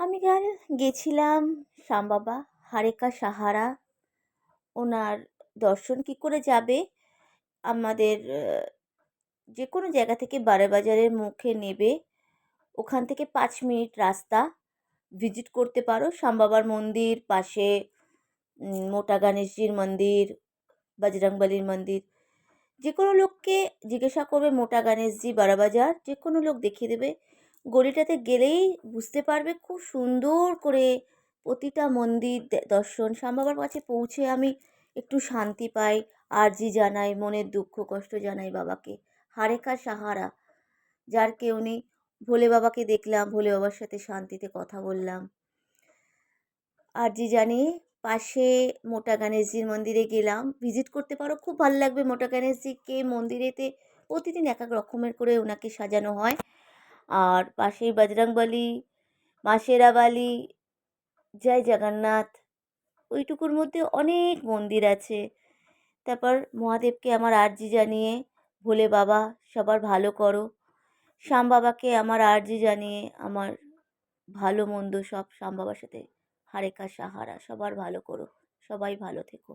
আমি গেছিলাম শ্যামবাবা হারেকা সাহারা। ওনার দর্শন কি করে যাবে? আমাদের যে কোনো জায়গা থেকে বাজারের মুখে নেবে। ওখান থেকে ৫ মিনিট রাস্তা। ভিজিট করতে পারো শ্যামবাবার মন্দির পাশে, মোটা গণেশজির মন্দির, বজরংবলীর মন্দির। যে কোনো লোককে জিজ্ঞাসা করবে মোটা গণেশজি বাজার, যে কোনো লোক দেখিয়ে দেবে। গলিটাতে গেলেই বুঝতে পারবে, খুব সুন্দর করে প্রতিটা মন্দির দর্শন। শ্যামবাবার কাছে পৌঁছে আমি একটু শান্তি পাই, আরজি জানাই, মনের দুঃখ কষ্ট জানাই বাবাকে। হারেকা সাহারা, যার কেউ নেই। ভোলে বাবাকে দেখলাম, ভোলে বাবার সাথে শান্তিতে কথা বললাম, আরজি জানিয়ে পাশে মোটা গণেশজির মন্দিরে গেলাম। ভিজিট করতে পারো, খুব ভালো লাগবে। মোটা গণেশজিকে মন্দিরেতে প্রতিদিন এক এক রকমের করে ওনাকে সাজানো হয়। আর পাশেই বজরংবলী, মা শেরাবালি, জয় জগন্নাথ, ওইটুকুর মধ্যে অনেক মন্দির আছে। তারপর মহাদেবকে আমার আরজি জানিয়ে, ভোলে বাবা সবার ভালো করো। শ্যাম বাবাকে আমার আরজি জানিয়ে, আমার ভালো মন্দ সব শ্যাম বাবার সাথে হারেকা সাহারা, সবার ভালো করো, সবাই ভালো থেকো।